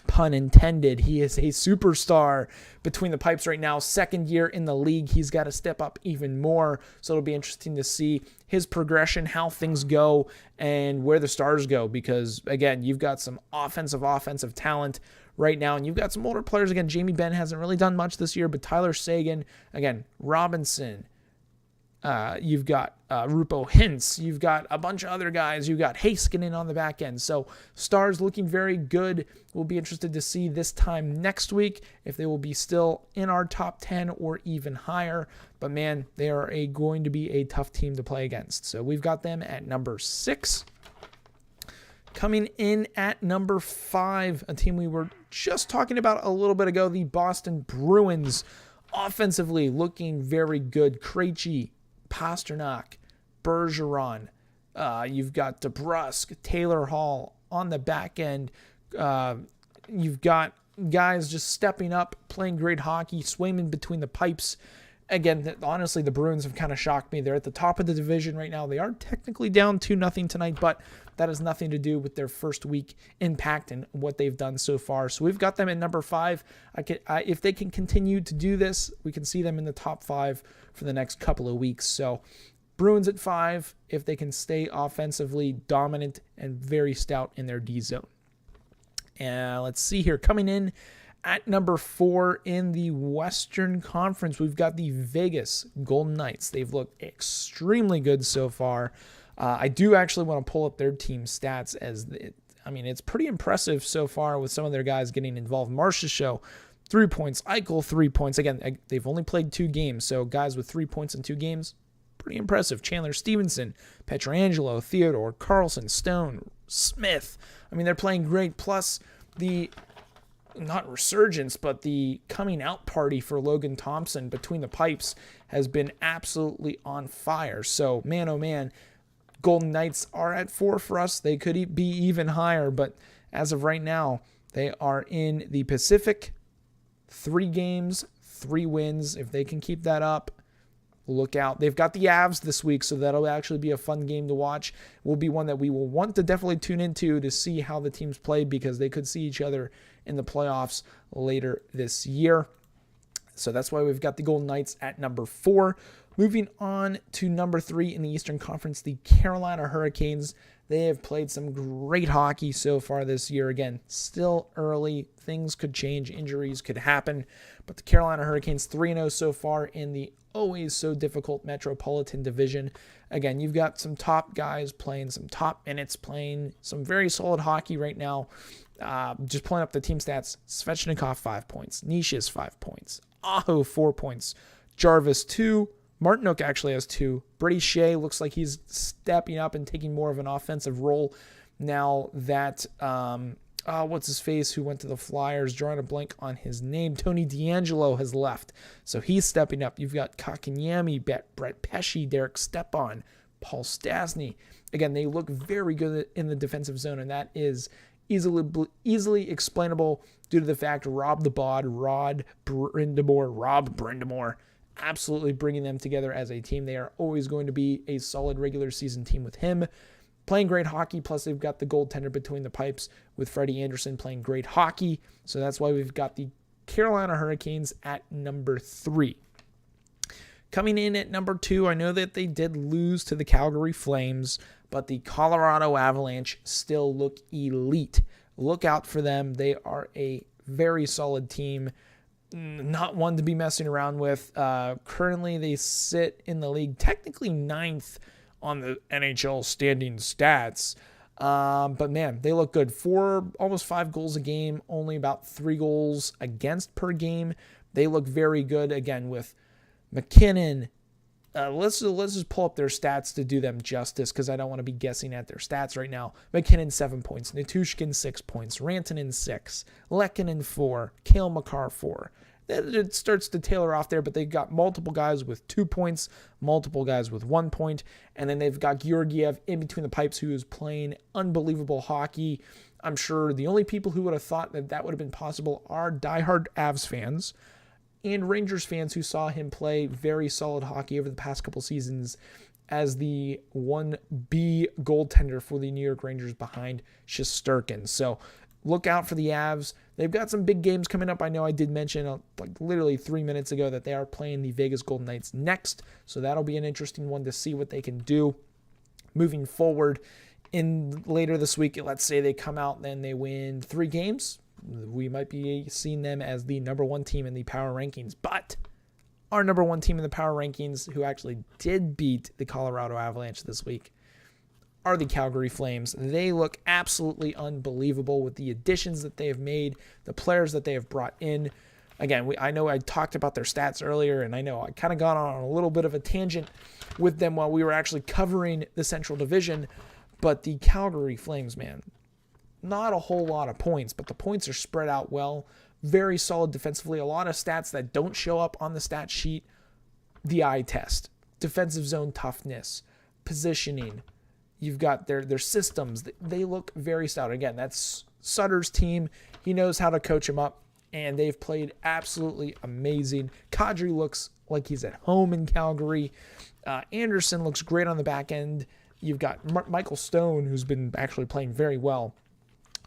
Pun intended. He is a superstar between the pipes right now. Second year in the league. He's got to step up even more. So it'll be interesting to see his progression, how things go, and where the Stars go. Because, again, you've got some offensive talent right now. And you've got some older players. Again, Jamie Benn hasn't really done much this year. But Tyler Seguin, again, Robinson, you've got Rupo Hintz. You've got a bunch of other guys. You've got Heiskanen on the back end. So Stars looking very good. We'll be interested to see this time next week if they will be still in our top 10 or even higher. But, man, they are going to be a tough team to play against. So we've got them at number 6. Coming in at number 5, a team we were just talking about a little bit ago, the Boston Bruins. Offensively looking very good. Krejci, Pasternak, Bergeron. You've got DeBrusk, Taylor Hall on the back end. You've got guys just stepping up, playing great hockey, Swayman between the pipes. Again, honestly, the Bruins have kind of shocked me. They're at the top of the division right now. They are technically down 2-0 tonight, but that has nothing to do with their first week impact and what they've done so far. So we've got them at number 5. If they can continue to do this, we can see them in the top 5 for the next couple of weeks. So Bruins at 5, if they can stay offensively dominant and very stout in their D zone. And let's see here. Coming in at number 4 in the Western Conference, we've got the Vegas Golden Knights. They've looked extremely good so far. I do actually want to pull up their team stats it's pretty impressive so far with some of their guys getting involved. Marcia Show, 3 points. Eichel, 3 points. Again, they've only played 2 games, so guys with 3 points in 2 games, pretty impressive. Chandler Stevenson, Pietrangelo, Theodore, Carlson, Stone, Smith. They're playing great. Plus the not resurgence, but the coming out party for Logan Thompson between the pipes has been absolutely on fire. So, man, oh man, Golden Knights are at 4 for us. They could be even higher, but as of right now, they are in the Pacific. 3 games, 3 wins. If they can keep that up, look out. They've got the Avs this week, so that'll actually be a fun game to watch. Will be one that we will want to definitely tune into to see how the teams play, because they could see each other in the playoffs later this year. So that's why we've got the Golden Knights at number 4. Moving on to number 3 in the Eastern Conference, the Carolina Hurricanes. They have played some great hockey so far this year. Again, still early. Things could change. Injuries could happen. But the Carolina Hurricanes 3-0 so far in the always so difficult Metropolitan Division. Again, you've got some top guys playing some top minutes, playing some very solid hockey right now. Just pulling up the team stats. Svechnikov, 5 points. Nisha's 5 points. Aho, 4 points. Jarvis, 2. Martinook actually has 2. Brady Shea looks like he's stepping up and taking more of an offensive role now that, what's his face, who went to the Flyers, drawing a blank on his name. Tony DeAngelo has left, so he's stepping up. You've got Kakanyemi, Brett Pesce, Derek Stepan, Paul Stastny. Again, they look very good in the defensive zone, and that is easily explainable due to the fact Rob Brindamore, absolutely bringing them together as a team. They are always going to be a solid regular season team with him playing great hockey. Plus, they've got the goaltender between the pipes with Freddie Anderson playing great hockey. So that's why we've got the Carolina Hurricanes at number 3. Coming in at number 2, I know that they did lose to the Calgary Flames, but the Colorado Avalanche still look elite. Look out for them. They are a very solid team. Not one to be messing around with. Currently, they sit in the league technically 9th on the NHL standing stats. But man, they look good. Almost 5 goals a game, only about 3 goals against per game. They look very good again with McKinnon. Let's just pull up their stats to do them justice, because I don't want to be guessing at their stats right now. McKinnon 7 points, Natushkin 6 points, Rantanen 6, Lehkonen 4, Cale Makar 4. It starts to tailor off there, but they've got multiple guys with 2 points, multiple guys with 1 point, and then they've got Georgiev in between the pipes, who is playing unbelievable hockey. I'm sure the only people who would have thought that would have been possible are diehard Avs fans and Rangers fans who saw him play very solid hockey over the past couple seasons as the 1B goaltender for the New York Rangers behind Shesterkin. So look out for the Avs. They've got some big games coming up. I know I did mention literally 3 minutes ago that they are playing the Vegas Golden Knights next. So that'll be an interesting one to see what they can do moving forward. Later this week, let's say they come out and they win 3 games. We might be seeing them as the number 1 team in the power rankings. But our number 1 team in the power rankings, who actually did beat the Colorado Avalanche this week, are the Calgary Flames. They look absolutely unbelievable with the additions that they have made, the players that they have brought in. Again, I know I talked about their stats earlier, and I know I kind of got on a little bit of a tangent with them while we were actually covering the Central Division. But the Calgary Flames, man, not a whole lot of points, but the points are spread out well. Very solid defensively. A lot of stats that don't show up on the stat sheet. The eye test, defensive zone toughness, positioning. You've got their systems. They look very stout. Again, that's Sutter's team. He knows how to coach them up, and they've played absolutely amazing. Kadri looks like he's at home in Calgary. Anderson looks great on the back end. You've got Michael Stone, who's been actually playing very well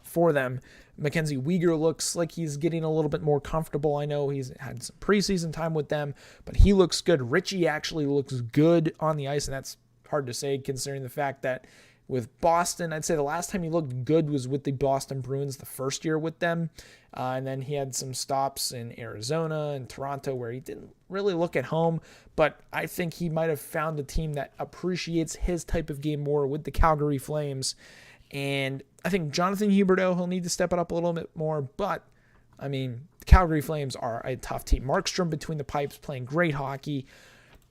for them. Mackenzie Weegar looks like he's getting a little bit more comfortable. I know he's had some preseason time with them, but he looks good. Richie actually looks good on the ice, and that's hard to say considering the fact that with Boston, I'd say the last time he looked good was with the Boston Bruins the first year with them. And then he had some stops in Arizona and Toronto where he didn't really look at home. But I think he might have found a team that appreciates his type of game more with the Calgary Flames. And I think Jonathan Huberdeau, he'll need to step it up a little bit more. But, I mean, the Calgary Flames are a tough team. Markstrom between the pipes playing great hockey.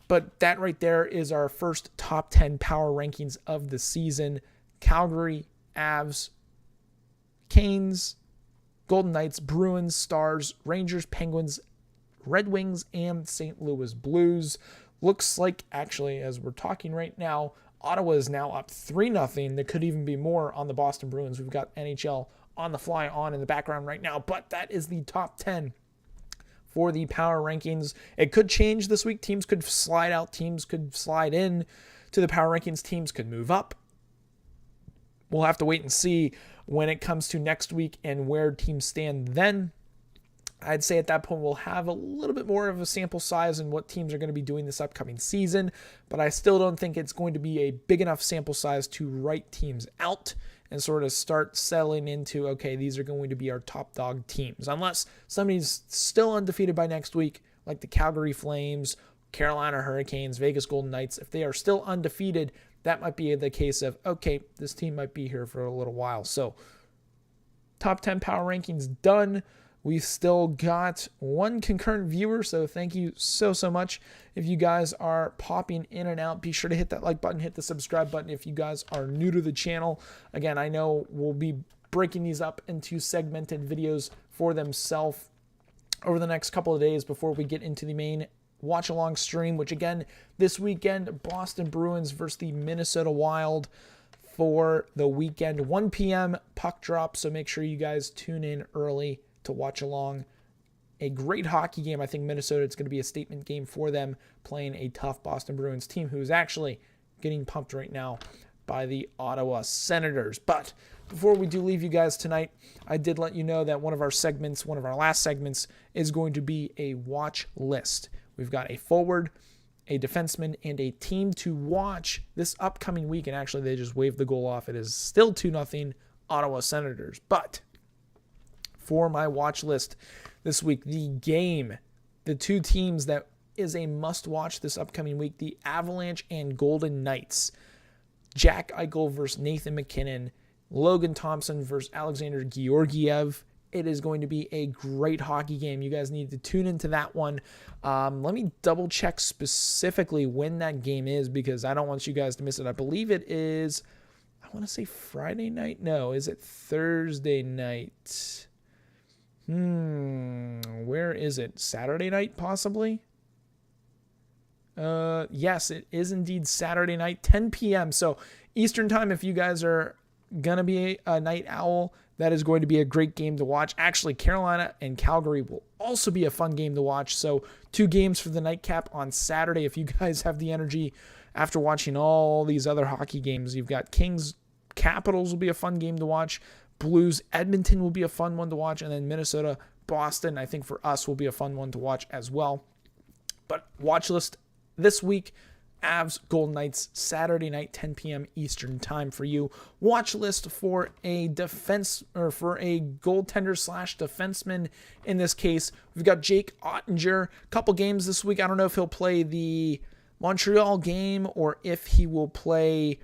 But that right there is our first top 10 power rankings of the season. Calgary, Avs, Canes, Golden Knights, Bruins, Stars, Rangers, Penguins, Red Wings, and St. Louis Blues. Looks like, actually, as we're talking right now, Ottawa is now up 3-0. There could even be more on the Boston Bruins. We've got NHL on the fly on in the background right now, but that is the top 10 for the power rankings. It could change this week. Teams could slide out. Teams could slide in to the power rankings. Teams could move up. We'll have to wait and see when it comes to next week and where teams stand then. I'd say at that point we'll have a little bit more of a sample size in what teams are going to be doing this upcoming season, but I still don't think it's going to be a big enough sample size to write teams out and sort of start settling into, okay, these are going to be our top dog teams. Unless somebody's still undefeated by next week, like the Calgary Flames, Carolina Hurricanes, Vegas Golden Knights. If they are still undefeated, that might be the case of, okay, this team might be here for a little while. So top 10 power rankings done. We've still got one concurrent viewer, so thank you so much. If you guys are popping in and out, be sure to hit that like button, hit the subscribe button if you guys are new to the channel. Again, I know we'll be breaking these up into segmented videos for themselves over the next couple of days before we get into the main watch-along stream, which again, this weekend, Boston Bruins versus the Minnesota Wild for the weekend. 1 p.m. puck drop, so make sure you guys tune in early to watch along. A great hockey game. I think Minnesota, it's going to be a statement game for them, playing a tough Boston Bruins team who is actually getting pumped right now by the Ottawa Senators. But before we do leave you guys tonight, I did let you know that one of our last segments, is going to be a watch list. We've got a forward, a defenseman, and a team to watch this upcoming week. And actually, they just waved the goal off. It is still 2-0 Ottawa Senators. But for my watch list this week, the two teams that is a must-watch this upcoming week, the Avalanche and Golden Knights. Jack Eichel versus Nathan MacKinnon. Logan Thompson versus Alexander Georgiev. It is going to be a great hockey game. You guys need to tune into that one. Let me double check specifically when that game is, because I don't want you guys to miss it. I believe it is, I want to say Friday night. No, is it Thursday night? Where is it? Saturday night, possibly? Yes, it is indeed Saturday night, 10 p.m. So Eastern time, if you guys are going to be a night owl, that is going to be a great game to watch. Actually, Carolina and Calgary will also be a fun game to watch. So 2 games for the nightcap on Saturday. If you guys have the energy after watching all these other hockey games, you've got Kings, Capitals will be a fun game to watch. Blues, Edmonton will be a fun one to watch. And then Minnesota, Boston, I think for us will be a fun one to watch as well. But watch list this week, Avs, Golden Knights, Saturday night, 10 p.m. Eastern time for you. Watch list for a defense, or for a goaltender / defenseman. In this case, we've got Jake Ottinger. Couple games this week. I don't know if he'll play the Montreal game or if he will play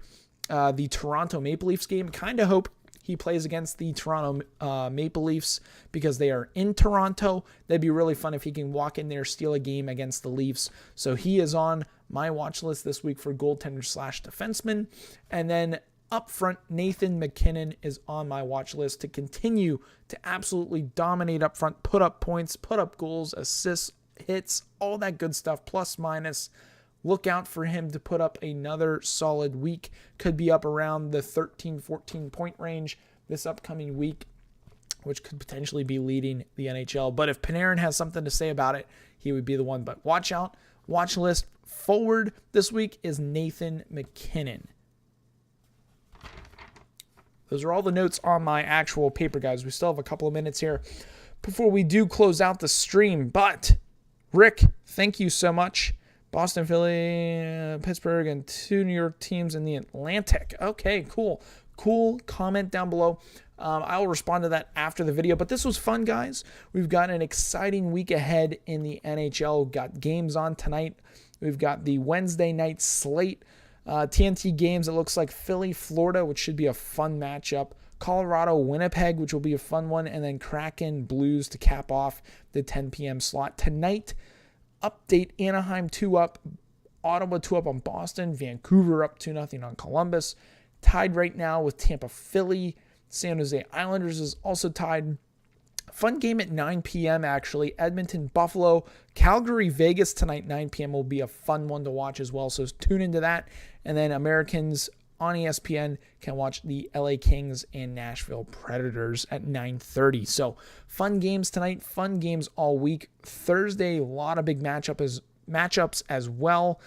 the Toronto Maple Leafs game. Kind of hope he plays against the Toronto Maple Leafs because they are in Toronto. That'd be really fun if he can walk in there, steal a game against the Leafs. So he is on my watch list this week for goaltender / defenseman. And then up front, Nathan MacKinnon is on my watch list to continue to absolutely dominate up front, put up points, put up goals, assists, hits, all that good stuff, plus minus. Look out for him to put up another solid week. Could be up around the 13, 14 point range this upcoming week, which could potentially be leading the NHL. But if Panarin has something to say about it, he would be the one. But watch out. Watch list forward this week is Nathan MacKinnon. Those are all the notes on my actual paper, guys. We still have a couple of minutes here before we do close out the stream. But, Rick, thank you so much. Boston, Philly, Pittsburgh, and 2 New York teams in the Atlantic. Okay, cool. Cool comment down below. I'll respond to that after the video. But this was fun, guys. We've got an exciting week ahead in the NHL. We've got games on tonight. We've got the Wednesday night slate. TNT games, it looks like Philly, Florida, which should be a fun matchup. Colorado, Winnipeg, which will be a fun one. And then Kraken, Blues to cap off the 10 p.m. slot. Tonight, update, Anaheim 2-up, Ottawa 2-up on Boston, Vancouver up 2-0 on Columbus. Tied right now with Tampa, Philly. San Jose Islanders is also tied. Fun game at 9 p.m. actually. Edmonton, Buffalo, Calgary, Vegas tonight, 9 p.m. will be a fun one to watch as well. So tune into that. And then Americans on ESPN can watch the LA Kings and Nashville Predators at 9:30. So fun games tonight, fun games all week. Thursday, a lot of big matchups as well.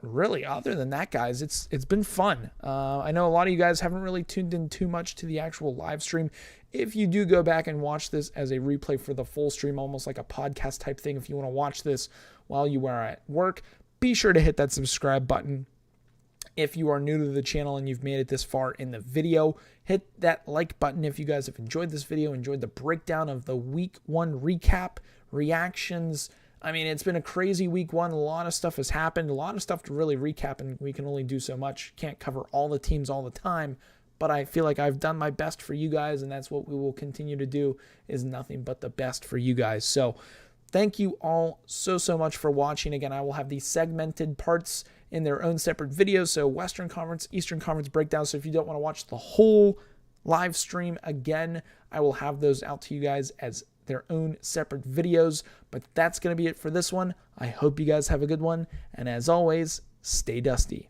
Really, other than that, guys, it's been fun. I know a lot of you guys haven't really tuned in too much to the actual live stream. If you do go back and watch this as a replay for the full stream, almost like a podcast type thing, if you want to watch this while you are at work, be sure to hit that subscribe button. If you are new to the channel and you've made it this far in the video, hit that like button if you guys have enjoyed this video, enjoyed the breakdown of the week 1 recap, reactions. I mean, it's been a crazy week 1. A lot of stuff has happened, a lot of stuff to really recap, and we can only do so much. Can't cover all the teams all the time, but I feel like I've done my best for you guys, and that's what we will continue to do, is nothing but the best for you guys. So thank you all so much for watching. Again, I will have these segmented parts in their own separate videos. So Western Conference, Eastern Conference breakdown. So if you don't want to watch the whole live stream again, I will have those out to you guys as their own separate videos. But that's going to be it for this one. I hope you guys have a good one. And as always, stay dusty.